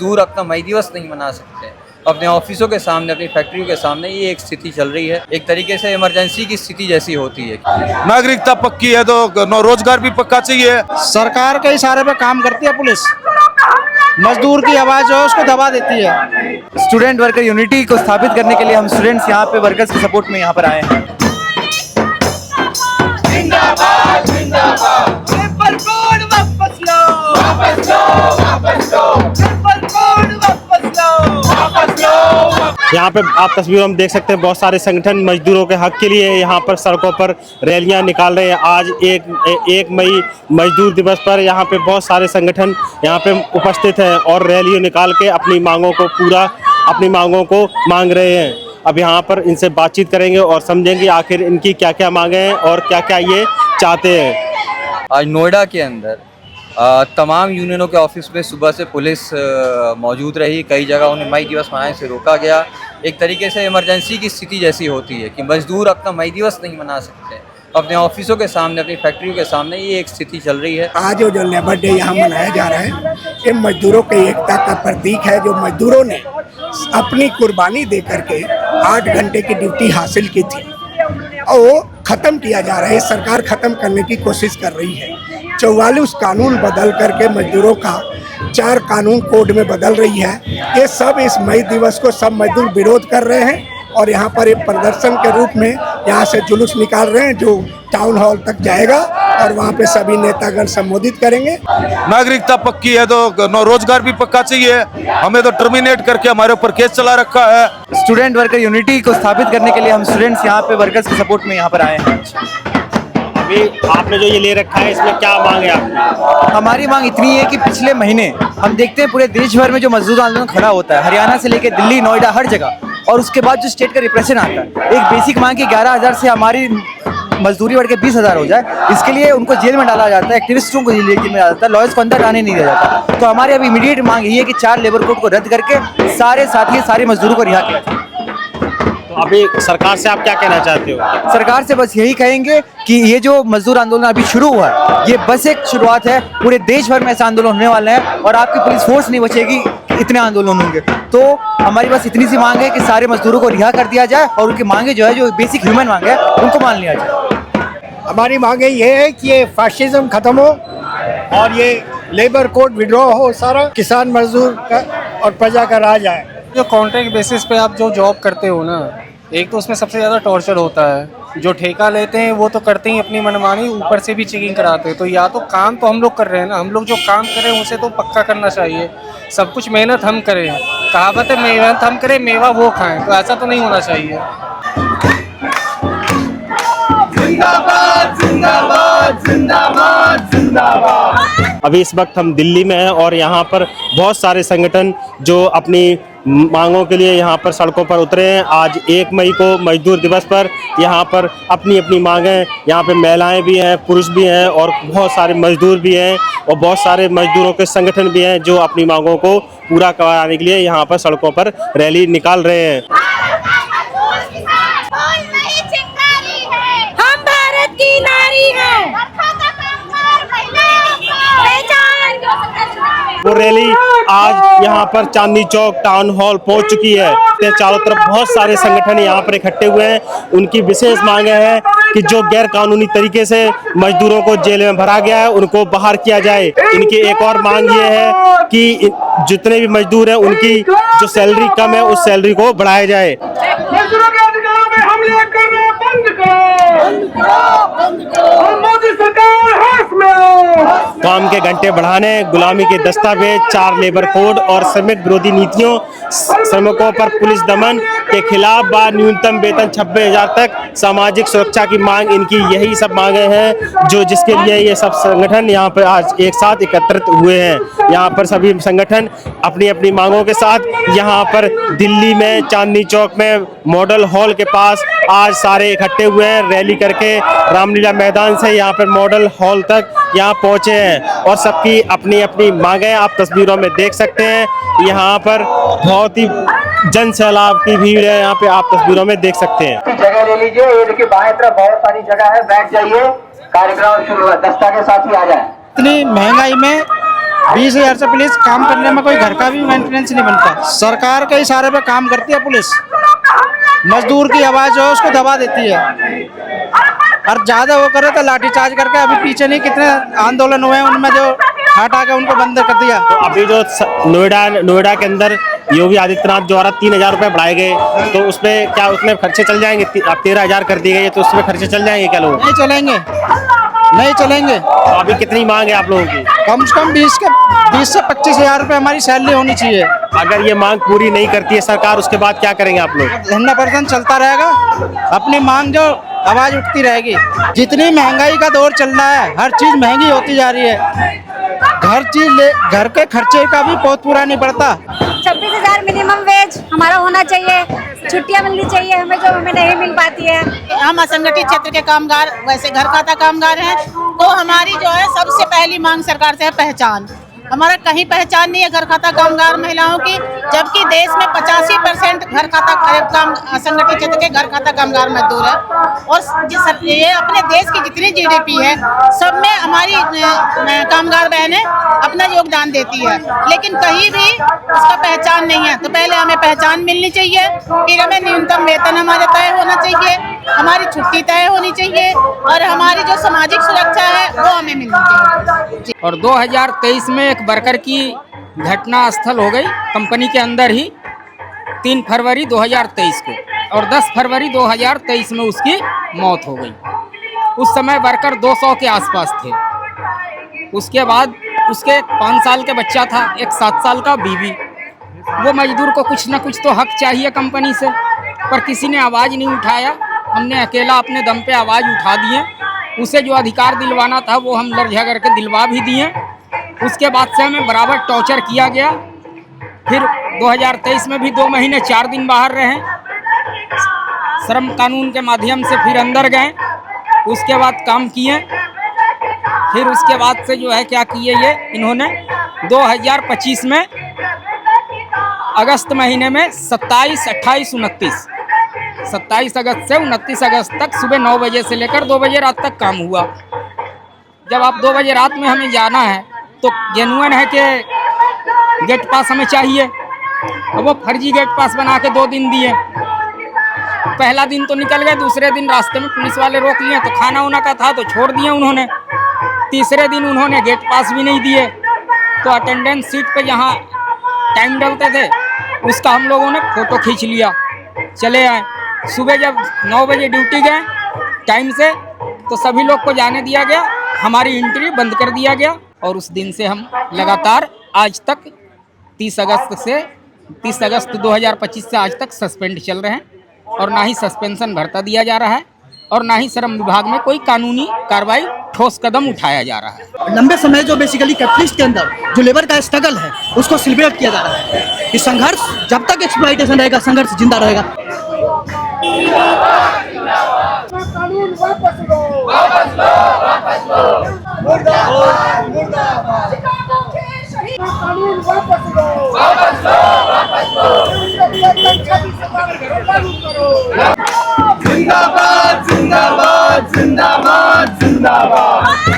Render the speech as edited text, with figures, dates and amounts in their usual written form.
दूर अपना मई दिवस नहीं मना सकते अपने ऑफिसों के सामने, अपनी फैक्ट्रियों के सामने। ये एक स्थिति चल रही है, एक तरीके से इमरजेंसी की स्थिति जैसी होती है। नागरिकता पक्की है तो रोजगार भी पक्का चाहिए। सरकार के इशारे पे काम करती है पुलिस, मजदूर की आवाज जो है उसको दबा देती है। स्टूडेंट वर्कर यूनिटी को स्थापित करने के लिए हम स्टूडेंट्स यहाँ पे वर्कर्स के सपोर्ट में यहाँ पर आए हैं। जिंदाबाद जिंदाबाद, पेपर कोड वापस लो, वापस लो, वापस लो, पेपर कोड वापस लो, वापस लो। यहाँ पे आप तस्वीरों में देख सकते हैं बहुत सारे संगठन मजदूरों के हक के लिए यहाँ पर सड़कों पर रैलियाँ निकाल रहे हैं। आज एक मई मजदूर दिवस पर यहाँ पे बहुत सारे संगठन यहाँ पे उपस्थित हैं और रैलियाँ निकाल के अपनी मांगों को मांग रहे हैं। अब यहाँ पर इनसे बातचीत करेंगे और समझेंगे आखिर इनकी क्या क्या मांगे हैं और क्या क्या ये चाहते हैं। आज नोएडा के अंदर तमाम यूनियनों के ऑफिस में सुबह से पुलिस मौजूद रही। कई जगह उन्हें मई दिवस मनाने से रोका गया। एक तरीके से इमरजेंसी की स्थिति जैसी होती है कि मजदूर अपना मई दिवस नहीं मना सकते अपने ऑफिसों के सामने, अपनी फैक्ट्रियों के सामने। ये एक स्थिति चल रही है। आज जो लेबर डे यहाँ मनाया जा रहा है, ये मजदूरों की एकता का प्रतीक है। जो मजदूरों ने अपनी कुर्बानी दे करके 8 घंटे की ड्यूटी हासिल की थी और वो खत्म किया जा रहा है। सरकार खत्म करने की कोशिश कर रही है। 44 कानून बदल करके मजदूरों का 4 कानून कोड में बदल रही है। ये सब इस मई दिवस को सब मजदूर विरोध कर रहे हैं और यहाँ पर एक प्रदर्शन के रूप में यहाँ से जुलूस निकाल रहे हैं जो टाउन हॉल तक जाएगा और वहाँ पे सभी नेतागण संबोधित करेंगे। नागरिकता पक्की है तो रोजगार भी पक्का चाहिए। हमें तो टर्मिनेट करके हमारे ऊपर केस चला रखा है। स्टूडेंट वर्कर यूनिटी को स्थापित करने के लिए हम स्टूडेंट्स यहाँ पे वर्कर्स के सपोर्ट में यहाँ पर आए हैं। अभी आपने जो ये ले रखा है इसमें क्या मांग है आपकी? हमारी मांग इतनी है कि पिछले महीने हम देखते हैं पूरे देश भर में जो मजदूर आंदोलन खड़ा होता है, हरियाणा से लेकर दिल्ली, नोएडा, हर जगह, और उसके बाद जो स्टेट का रिप्रेशन आता है, एक बेसिक मांग की 11,000 से हमारी मजदूरी बढ़ के 20,000 हो जाए। इसके लिए उनको जेल में डाला जाता है, एक्टिविस्टों को जेल में डाला जाता है, लॉयर्स को अंदर आने नहीं दिया जाता। तो हमारी अब इमीडिएट मांग यही है कि 4 लेबर कोड को रद्द करके सारे साथी, सारे मजदूरों को रिहा किया जाए। तो अभी सरकार से आप क्या कहना चाहते हो? सरकार से बस यही कहेंगे कि ये जो मजदूर आंदोलन अभी शुरू हुआ है, ये बस एक शुरुआत है। पूरे देश भर में ऐसा आंदोलन होने वाला है और आपकी पुलिस फोर्स नहीं बचेगी, इतने आंदोलन होंगे। तो हमारी बस इतनी सी मांग है कि सारे मजदूरों को रिहा कर दिया जाए और उनकी मांगे जो है, जो बेसिक ह्यूमन मांग है, उनको मान लिया जाए। हमारी मांगे ये है कि ये फाशिज्म खत्म हो और ये लेबर कोड विड्रॉ हो, सारा किसान मजदूर का और प्रजा का राज आए। जो कॉन्ट्रैक्ट बेसिस पे आप जो जॉब करते हो ना, एक तो उसमें सबसे ज़्यादा टॉर्चर होता है। जो ठेका लेते हैं वो तो करते ही अपनी मनमानी, ऊपर से भी चेकिंग कराते हैं। तो या तो काम तो हम लोग कर रहे हैं ना, हम लोग जो काम कर रहे हैं उसे तो पक्का करना चाहिए। सब कुछ मेहनत हम करें, कहावत है मेहनत हम करें मेवा वो खाएं, तो ऐसा तो नहीं होना चाहिए। जिंदाबाद जिंदाबाद जिंदाबाद जिंदाबाद। अभी इस वक्त हम दिल्ली में हैं और यहाँ पर बहुत सारे संगठन जो अपनी मांगों के लिए यहाँ पर सड़कों पर उतरे हैं। आज 1 मई को मजदूर दिवस पर यहाँ पर अपनी अपनी मांगें, यहाँ पे महिलाएं भी हैं, पुरुष भी हैं और बहुत सारे मजदूर भी हैं और बहुत सारे मजदूरों के संगठन भी हैं जो अपनी मांगों को पूरा कराने के लिए यहाँ पर सड़कों पर रैली निकाल रहे हैं। हम भारत की नारी हैं। वो रैली आज यहाँ पर चांदनी चौक टाउन हॉल पहुँच चुकी है। चारों तरफ बहुत सारे संगठन यहाँ पर इकट्ठे हुए हैं। उनकी विशेष मांगे हैं कि जो गैर कानूनी तरीके से मजदूरों को जेल में भरा गया है उनको बाहर किया जाए। इनकी एक और मांग ये है कि जितने भी मजदूर हैं उनकी जो सैलरी कम है उस सैलरी को बढ़ाया जाए। मजदूरों के अधिकारों में हमले करना बंद करो, मोदी सरकार होश में हो। काम के घंटे बढ़ाने, गुलामी के दस्तावेज, 4 लेबर कोड और श्रमिक विरोधी नीतियों, श्रमिकों पर पुलिस दमन के खिलाफ बार न्यूनतम वेतन 26,000 तक, सामाजिक सुरक्षा की मांग, इनकी यही सब मांगे हैं जो जिसके लिए ये सब संगठन यहाँ पर आज एक साथ एकत्रित हुए हैं। यहाँ पर सभी संगठन अपनी अपनी मांगों के साथ यहाँ पर दिल्ली में चांदनी चौक में मॉडल हॉल के पास आज सारे इकट्ठे हुए हैं। रैली करके रामलीला मैदान से यहाँ पर मॉडल हॉल तक यहाँ पहुँचे हैं और सबकी अपनी अपनी मांगें आप तस्वीरों में देख सकते हैं। यहाँ पर बहुत ही जन सैलाब की भीड़ है, यहाँ पे आप तस्वीरों में देख सकते हैं। जगह ले लीजिए, ये देखिए बाएं तरफ बहुत सारी जगह है, बैठ जाइए, कार्यक्रम शुरू है। दस्ता के साथ ही आ जाए। इतनी महंगाई में 20,000 से पुलिस काम करने में कोई घर का भी मेंटेनेंस नहीं बनता। सरकार के इशारे पे काम करती है पुलिस। मजदूर की आवाज जो है उसको दबा देती है, और ज्यादा वो करे तो लाठीचार्ज करके, अभी पीछे नहीं कितने आंदोलन हुए हैं उनमें जो हटा के उनको बंद कर दिया। तो अभी जो नोएडा के अंदर योगी आदित्यनाथ द्वारा 3,000 रुपए बढ़ाए गए, तो उसमें क्या उसमें खर्चे चल जाएंगे? अब 13,000 कर दिए गए, तो उसमें खर्चे चल जाएंगे क्या? लोग नहीं चलेंगे, नहीं चलेंगे। तो अभी कितनी मांग है आप लोगों की? कम से कम 20 से 25,000 रुपए हमारी सैलरी होनी चाहिए। अगर ये मांग पूरी नहीं करती है सरकार, उसके बाद क्या करेंगे आप लोग? धरना प्रदर्शन चलता रहेगा, अपनी मांग जो आवाज उठती रहेगी। जितनी महंगाई का दौर चल रहा है, हर चीज महंगी होती जा रही है, घर के खर्चे का भी बहुत पूरा नहीं पड़ता। 26,000 मिनिमम वेज हमारा होना चाहिए, छुट्टियां मिलनी चाहिए हमें जो हमें नहीं मिल पाती है। हम असंगठित क्षेत्र के कामगार, वैसे घर खाता कामगार हैं, तो हमारी जो है सबसे पहली मांग सरकार से है पहचान। हमारा कहीं पहचान नहीं है घर खाता कामगार महिलाओं की, जबकि देश में 85% घर खाता काम असंगठित क्षेत्र के घर खाता कामगार मजदूर है। और ये अपने देश की जितनी GDP है सब में हमारी कामगार बहनें अपना योगदान देती है, लेकिन कहीं भी उसका पहचान नहीं है। तो पहले हमें पहचान मिलनी चाहिए, फिर हमें न्यूनतम वेतन हमारा तय होना चाहिए, हमारी छुट्टी तय होनी चाहिए, और हमारी जो सामाजिक सुरक्षा है वो हमें मिलनी चाहिए। और 2023 में एक वर्कर की घटना स्थल हो गई कंपनी के अंदर ही 3 फरवरी 2023 को, और 10 फरवरी 2023 में उसकी मौत हो गई। उस समय वर्कर 200 के आसपास थे। उसके बाद उसके 5 साल के बच्चा था, एक 7 साल का बीवी। वो मजदूर को कुछ ना कुछ तो हक चाहिए कंपनी से, पर किसी ने आवाज़ नहीं उठाया। हमने अकेला अपने दम पे आवाज़ उठा दिए। उसे जो अधिकार दिलवाना था वो हम लड़ झगड़ के दिलवा भी दिए। उसके बाद से हमें बराबर टॉर्चर किया गया। फिर 2023 में भी 2 महीने 4 दिन बाहर रहे, श्रम कानून के माध्यम से फिर अंदर गए। उसके बाद काम किए। फिर उसके बाद से जो है क्या किए ये इन्होंने 2025 में अगस्त महीने में 27, 28, 29 27 अगस्त से 29 अगस्त तक सुबह 9 बजे से लेकर 2 बजे रात तक काम हुआ। जब आप 2 बजे रात में हमें जाना है तो जेन्युइन है कि गेट पास हमें चाहिए, और वो फर्जी गेट पास बना के 2 दिन दिए। पहला दिन तो निकल गए, दूसरे दिन रास्ते में पुलिस वाले रोक लिए, तो खाना उना का था तो छोड़ दिए उन्होंने। तीसरे दिन उन्होंने गेट पास भी नहीं दिए, तो अटेंडेंस सीट पे जहाँ टाइम डलते थे उसका हम लोगों ने फ़ोटो खींच लिया, चले आए। सुबह जब 9 बजे ड्यूटी गए टाइम से, तो सभी लोग को जाने दिया गया, हमारी एंट्री बंद कर दिया गया। और उस दिन से हम लगातार आज तक 30 अगस्त 2025 से आज तक सस्पेंड चल रहे हैं, और ना ही सस्पेंशन भरता दिया जा रहा है, और ना ही श्रम विभाग में कोई कानूनी कार्रवाई ठोस कदम उठाया जा रहा है। लंबे समय जो बेसिकली कैपिटलिस्ट के अंदर जो लेबर का स्ट्रगल है उसको सेलिब्रेट किया जा रहा है। ये संघर्ष जब तक एक्सप्लॉइटेशन रहेगा, संघर्ष जिंदा रहेगा। कानून वापस लो, वापस लो, वापस लो, मुर्दाबाद, मुर्दाबाद। कानून वापस लो, वापस लो, वापस लो। जिंदाबाद, जिंदाबाद, जिंदाबाद, जिंदाबाद।